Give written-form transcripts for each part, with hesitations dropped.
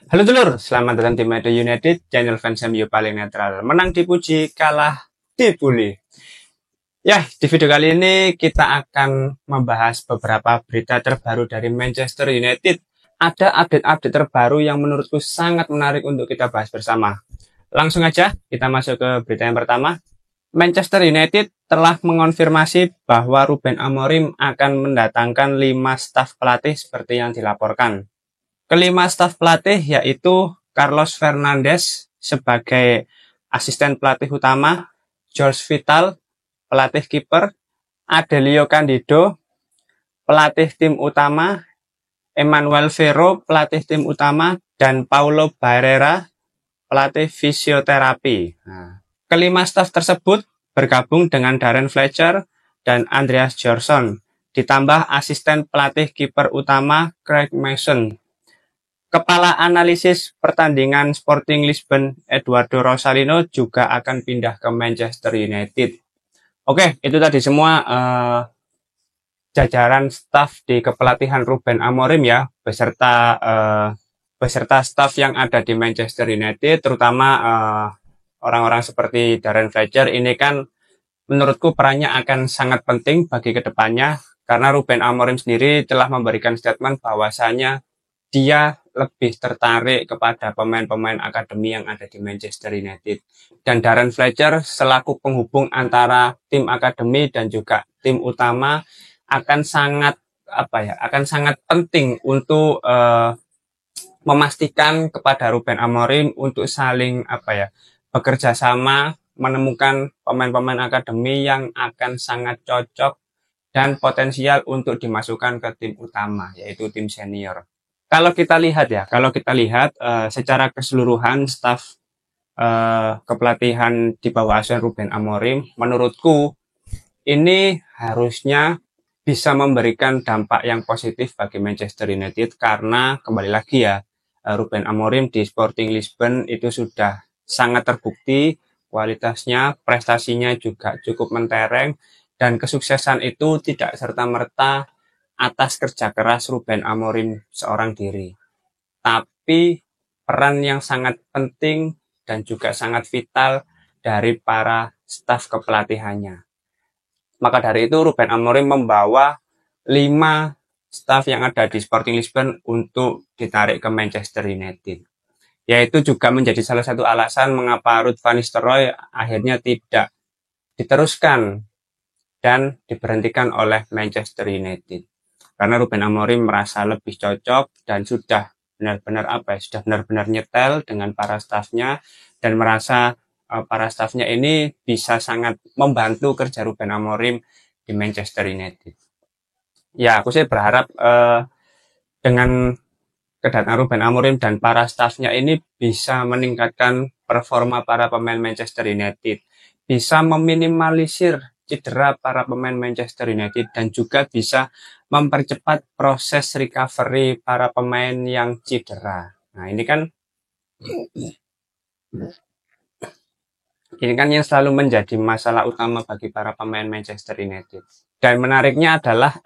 Halo dulur, selamat datang di Madrid United, channel fans MU paling netral. Menang dipuji, kalah dibully. Ya, di video kali ini kita akan membahas beberapa berita terbaru dari Manchester United. Ada update-update terbaru yang menurutku sangat menarik untuk kita bahas bersama. Langsung aja kita masuk ke berita yang pertama. Manchester United telah mengonfirmasi bahwa Ruben Amorim akan mendatangkan 5 staf pelatih seperti yang dilaporkan. Kelima staf pelatih yaitu Carlos Fernandes sebagai asisten pelatih utama, George Vital, pelatih kiper, Adelio Candido, pelatih tim utama, Emmanuel Ferro, pelatih tim utama, dan Paulo Barrera, pelatih fisioterapi. Kelima staf tersebut bergabung dengan Darren Fletcher dan Andreas Johnson, ditambah asisten pelatih kiper utama Craig Mason. Kepala analisis pertandingan Sporting Lisbon, Eduardo Rosalino, juga akan pindah ke Manchester United. Oke, itu tadi semua jajaran staf di kepelatihan Ruben Amorim ya, beserta staf yang ada di Manchester United, terutama orang-orang seperti Darren Fletcher. Ini kan menurutku perannya akan sangat penting bagi kedepannya, karena Ruben Amorim sendiri telah memberikan statement bahwasanya dia lebih tertarik kepada pemain-pemain akademi yang ada di Manchester United. Dan Darren Fletcher selaku penghubung antara tim akademi dan juga tim utama akan sangat penting untuk memastikan kepada Ruben Amorim untuk saling bekerja sama menemukan pemain-pemain akademi yang akan sangat cocok dan potensial untuk dimasukkan ke tim utama, yaitu tim senior. Kalau kita lihat secara keseluruhan staf kepelatihan di bawah asuhan Ruben Amorim, menurutku ini harusnya bisa memberikan dampak yang positif bagi Manchester United, karena kembali lagi ya, Ruben Amorim di Sporting Lisbon itu sudah sangat terbukti kualitasnya, prestasinya juga cukup mentereng, dan kesuksesan itu tidak serta-merta atas kerja keras Ruben Amorim seorang diri, tapi peran yang sangat penting dan juga sangat vital dari para staf kepelatihannya. Maka dari itu Ruben Amorim membawa 5 staf yang ada di Sporting Lisbon untuk ditarik ke Manchester United. Yaitu juga menjadi salah satu alasan mengapa Ruud van Nistelrooy akhirnya tidak diteruskan dan diberhentikan oleh Manchester United. Karena Ruben Amorim merasa lebih cocok dan sudah benar-benar nyetel dengan para stafnya, dan merasa para stafnya ini bisa sangat membantu kerja Ruben Amorim di Manchester United. Ya, aku sih berharap dengan kedatangan Ruben Amorim dan para stafnya ini bisa meningkatkan performa para pemain Manchester United, bisa meminimalisir cedera para pemain Manchester United, dan juga bisa mempercepat proses recovery para pemain yang cedera. Nah, ini kan yang selalu menjadi masalah utama bagi para pemain Manchester United. Dan menariknya adalah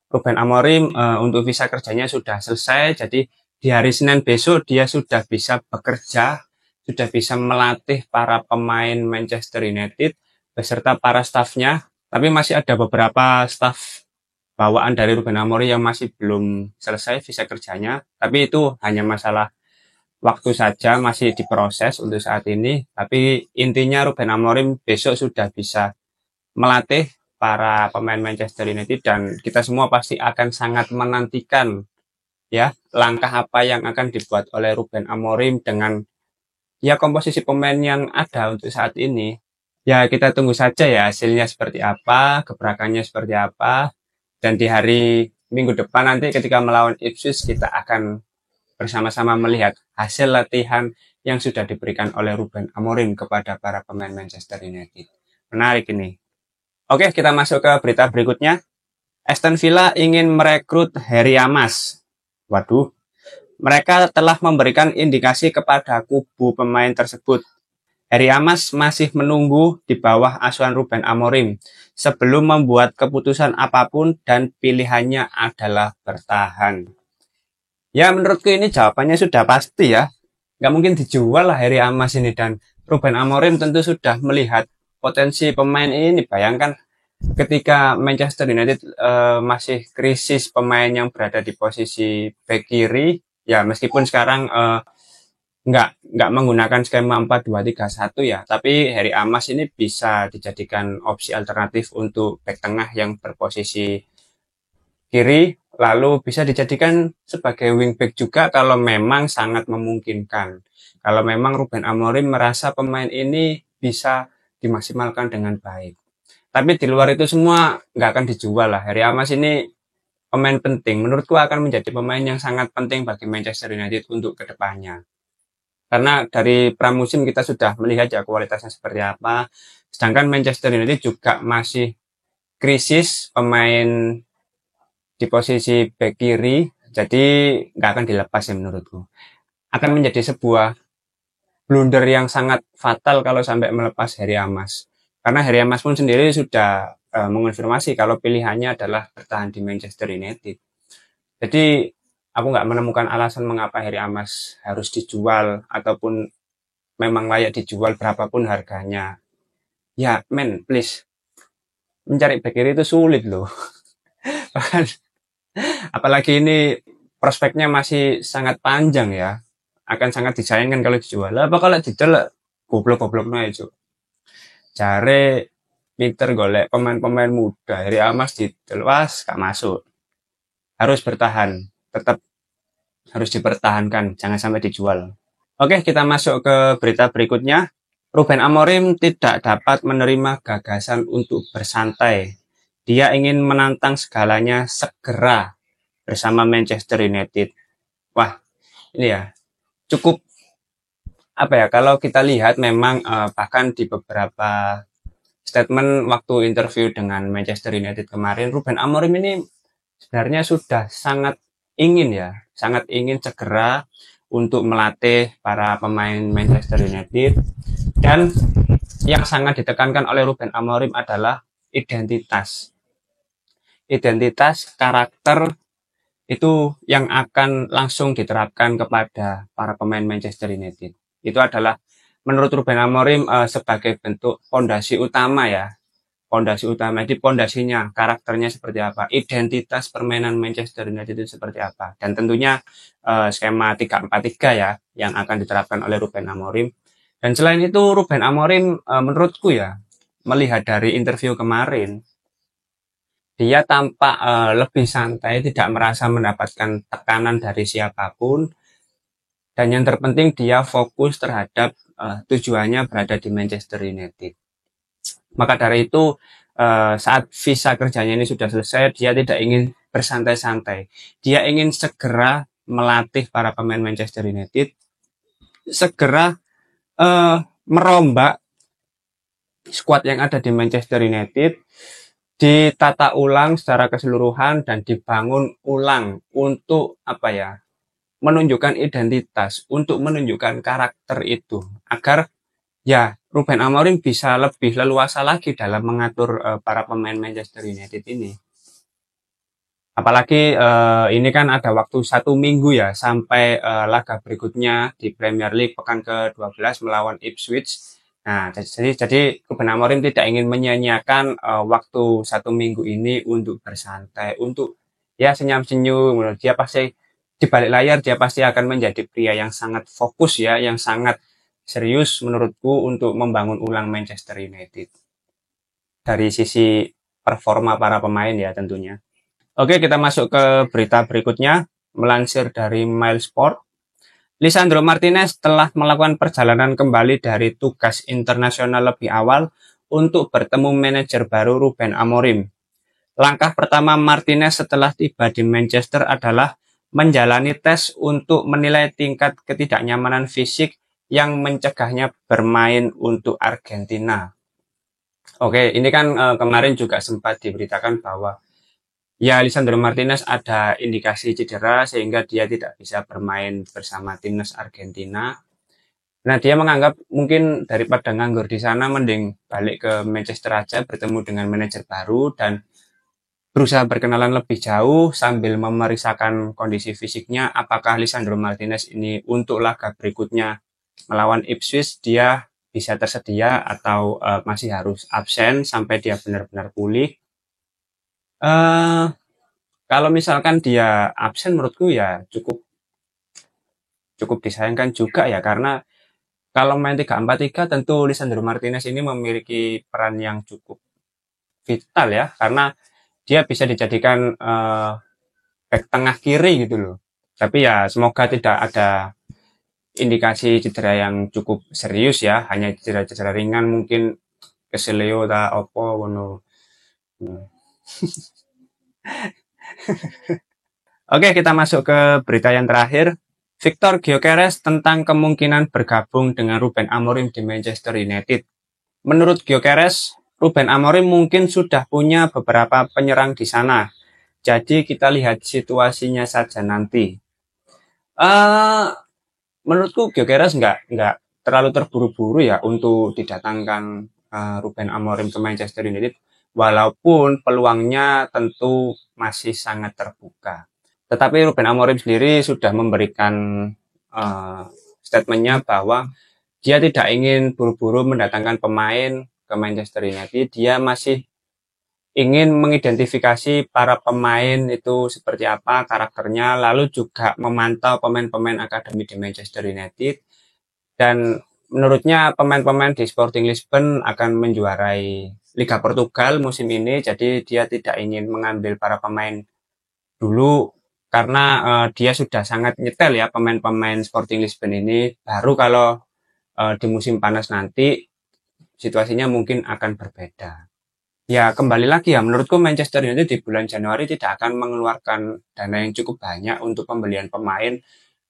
Ruben Amorim untuk visa kerjanya sudah selesai, jadi di hari Senin besok dia sudah bisa bekerja, sudah bisa melatih para pemain Manchester United beserta para stafnya. Tapi masih ada beberapa staf bawaan dari Ruben Amorim yang masih belum selesai visa kerjanya, tapi itu hanya masalah waktu saja, masih diproses untuk saat ini. Tapi intinya Ruben Amorim besok sudah bisa melatih para pemain Manchester United, dan kita semua pasti akan sangat menantikan ya langkah apa yang akan dibuat oleh Ruben Amorim dengan ya komposisi pemain yang ada untuk saat ini. Ya, kita tunggu saja ya hasilnya seperti apa, gebrakannya seperti apa. Dan di hari minggu depan nanti ketika melawan Ipswich, kita akan bersama-sama melihat hasil latihan yang sudah diberikan oleh Ruben Amorim kepada para pemain Manchester United. Menarik ini. Oke, kita masuk ke berita berikutnya. Aston Villa ingin merekrut Harry Amas. Waduh, mereka telah memberikan indikasi kepada kubu pemain tersebut. Harry Amas masih menunggu di bawah asuhan Ruben Amorim sebelum membuat keputusan apapun, dan pilihannya adalah bertahan. Ya menurutku ini jawabannya sudah pasti ya. Nggak mungkin dijual lah Harry Amas ini, dan Ruben Amorim tentu sudah melihat potensi pemain ini. Bayangkan ketika Manchester United masih krisis pemain yang berada di posisi bek kiri, ya meskipun sekarang nggak menggunakan skema 4-2-3-1 ya, tapi Harry Amas ini bisa dijadikan opsi alternatif untuk bek tengah yang berposisi kiri, lalu bisa dijadikan sebagai wingback juga kalau memang sangat memungkinkan. Kalau memang Ruben Amorim merasa pemain ini bisa dimaksimalkan dengan baik. Tapi di luar itu semua nggak akan dijual lah. Harry Amas ini pemain penting. Menurutku akan menjadi pemain yang sangat penting bagi Manchester United untuk kedepannya. Karena dari pramusim kita sudah melihat ya kualitasnya seperti apa. Sedangkan Manchester United juga masih krisis pemain di posisi back kiri, jadi nggak akan dilepas ya menurutku. Akan menjadi sebuah blunder yang sangat fatal kalau sampai melepas Harry Amas. Karena Harry Amas pun sendiri sudah mengonfirmasi kalau pilihannya adalah bertahan di Manchester United. Jadi aku nggak menemukan alasan mengapa Harry Amas harus dijual ataupun memang layak dijual berapapun harganya. Ya, men, please. Mencari back kiri itu sulit loh. Bahkan apalagi ini prospeknya masih sangat panjang ya. Akan sangat disayangkan kalau dijual. Apa kalau dijual goblok-goblok nah itu. Cari pinter golek pemain-pemain muda. Dari Amas diteluas gak masuk. Harus bertahan. Tetap harus dipertahankan. Jangan sampai dijual. Oke, kita masuk ke berita berikutnya. Ruben Amorim tidak dapat menerima gagasan untuk bersantai. Dia ingin menantang segalanya segera bersama Manchester United. Wah, ini ya cukup apa ya, kalau kita lihat memang bahkan di beberapa statement waktu interview dengan Manchester United kemarin, Ruben Amorim ini sebenarnya sudah sangat ingin segera untuk melatih para pemain Manchester United, dan yang sangat ditekankan oleh Ruben Amorim adalah identitas karakter itu yang akan langsung diterapkan kepada para pemain Manchester United. Itu adalah menurut Ruben Amorim sebagai bentuk fondasi utama ya. Fondasi utama, jadi fondasinya, karakternya seperti apa, identitas permainan Manchester United itu seperti apa. Dan tentunya skema 3-4-3 ya yang akan diterapkan oleh Ruben Amorim. Dan selain itu Ruben Amorim menurutku ya, melihat dari interview kemarin, dia tampak lebih santai, tidak merasa mendapatkan tekanan dari siapapun, dan yang terpenting dia fokus terhadap tujuannya berada di Manchester United. Maka dari itu saat visa kerjanya ini sudah selesai, dia tidak ingin bersantai-santai. Dia ingin segera melatih para pemain Manchester United, segera merombak skuad yang ada di Manchester United, ditata ulang secara keseluruhan dan dibangun ulang untuk apa ya, menunjukkan identitas, untuk menunjukkan karakter itu, agar ya Ruben Amorim bisa lebih leluasa lagi dalam mengatur para pemain Manchester United ini. Apalagi ini kan ada waktu 1 minggu ya sampai laga berikutnya di Premier League pekan ke-12 melawan Ipswich. Nah, jadi Ruben Amorim tidak ingin menyia-nyiakan waktu 1 minggu ini untuk bersantai, untuk ya senyum-senyum. Dia pasti di balik layar dia pasti akan menjadi pria yang sangat fokus ya, yang sangat serius menurutku untuk membangun ulang Manchester United. Dari sisi performa para pemain ya tentunya. Oke, kita masuk ke berita berikutnya. Melansir dari Milesport, Lisandro Martinez telah melakukan perjalanan kembali dari tugas internasional lebih awal untuk bertemu manajer baru Ruben Amorim. Langkah pertama Martinez setelah tiba di Manchester adalah menjalani tes untuk menilai tingkat ketidaknyamanan fisik yang mencegahnya bermain untuk Argentina. Oke, ini kan kemarin juga sempat diberitakan bahwa ya, Lisandro Martinez ada indikasi cedera sehingga dia tidak bisa bermain bersama timnas Argentina. Nah, dia menganggap mungkin daripada nganggur di sana, mending balik ke Manchester aja, bertemu dengan manajer baru, dan berusaha berkenalan lebih jauh sambil memeriksakan kondisi fisiknya, apakah Lisandro Martinez ini untuk laga berikutnya melawan Ipswich dia bisa tersedia atau masih harus absen sampai dia benar-benar pulih. Kalau misalkan dia absen, menurutku ya cukup disayangkan juga ya, karena kalau main 3-4-3 tentu Lisandro Martinez ini memiliki peran yang cukup vital ya, karena dia bisa dijadikan back tengah kiri gitu loh. Tapi ya semoga tidak ada indikasi cedera yang cukup serius ya, hanya cedera-cedera ringan mungkin keseleo ta opo ngono. Oke, kita masuk ke berita yang terakhir. Victor Gyökeres tentang kemungkinan bergabung dengan Ruben Amorim di Manchester United. Menurut Gyökeres, Ruben Amorim mungkin sudah punya beberapa penyerang di sana. Jadi kita lihat situasinya saja nanti. Menurutku Gyökeres nggak terlalu terburu-buru ya untuk didatangkan Ruben Amorim ke Manchester United, walaupun peluangnya tentu masih sangat terbuka. Tetapi Ruben Amorim sendiri sudah memberikan statementnya bahwa dia tidak ingin buru-buru mendatangkan pemain ke Manchester United. Dia masih ingin mengidentifikasi para pemain itu seperti apa karakternya, lalu juga memantau pemain-pemain akademi di Manchester United. Dan menurutnya pemain-pemain di Sporting Lisbon akan menjuarai Liga Portugal musim ini, jadi dia tidak ingin mengambil para pemain dulu karena dia sudah sangat nyetel ya pemain-pemain Sporting Lisbon ini. Baru kalau di musim panas nanti situasinya mungkin akan berbeda. Ya kembali lagi ya, menurutku Manchester United di bulan Januari tidak akan mengeluarkan dana yang cukup banyak untuk pembelian pemain,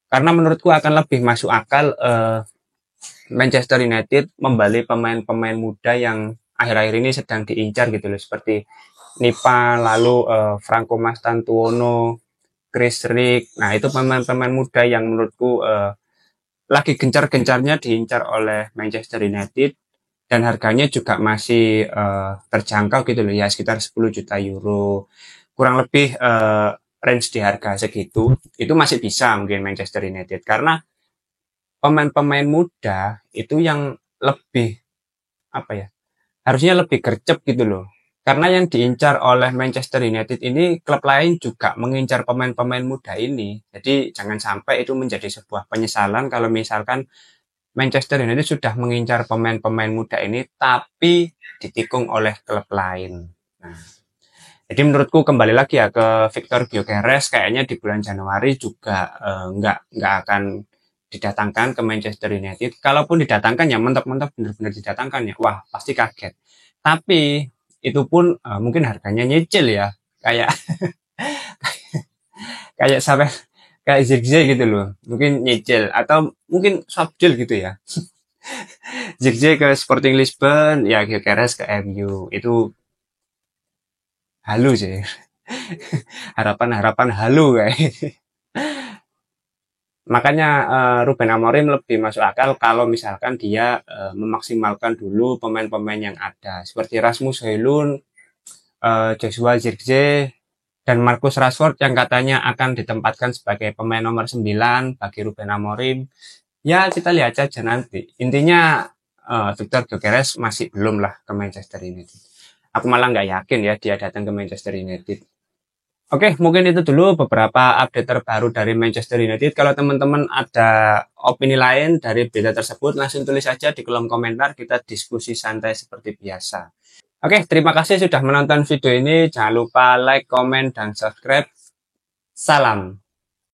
karena menurutku akan lebih masuk akal Manchester United membeli pemain-pemain muda yang akhir-akhir ini sedang diincar gitu loh, seperti Nipa, lalu Franco Mastantuono, Chris Rick. Nah, itu pemain-pemain muda yang menurutku lagi gencar-gencarnya diincar oleh Manchester United, dan harganya juga masih terjangkau gitu loh ya, sekitar 10 juta euro. Kurang lebih range di harga segitu, itu masih bisa mungkin Manchester United, karena pemain-pemain muda itu yang lebih apa ya, harusnya lebih gercep gitu loh. Karena yang diincar oleh Manchester United ini, klub lain juga mengincar pemain-pemain muda ini. Jadi jangan sampai itu menjadi sebuah penyesalan kalau misalkan Manchester United sudah mengincar pemain-pemain muda ini tapi ditikung oleh klub lain. Nah, jadi menurutku kembali lagi ya ke Victor Gyökeres, kayaknya di bulan Januari juga nggak akan didatangkan ke Manchester United. Kalaupun didatangkan ya mentok-mentok benar-benar didatangkan ya, wah pasti kaget. Tapi itu pun mungkin harganya nyicil ya, kayak kayak sampai kayak Zirkzee gitu loh, mungkin nyicil atau mungkin swap deal gitu ya. Zirkzee ke Sporting Lisbon, ya Gyökeres ke MU, itu halu sih. Harapan-harapan halu kayak. Makanya Ruben Amorim lebih masuk akal kalau misalkan dia memaksimalkan dulu pemain-pemain yang ada, seperti Rasmus Højlund, Joshua Zirkzee, dan Marcus Rashford yang katanya akan ditempatkan sebagai pemain nomor 9 bagi Ruben Amorim. Ya kita lihat saja nanti. Intinya Victor Gyökeres masih belum lah ke Manchester United. Aku malah nggak yakin ya dia datang ke Manchester United. Oke, mungkin itu dulu beberapa update terbaru dari Manchester United. Kalau teman-teman ada opini lain dari berita tersebut, langsung tulis saja di kolom komentar, kita diskusi santai seperti biasa. Oke, terima kasih sudah menonton video ini. Jangan lupa like, komen, dan subscribe. Salam.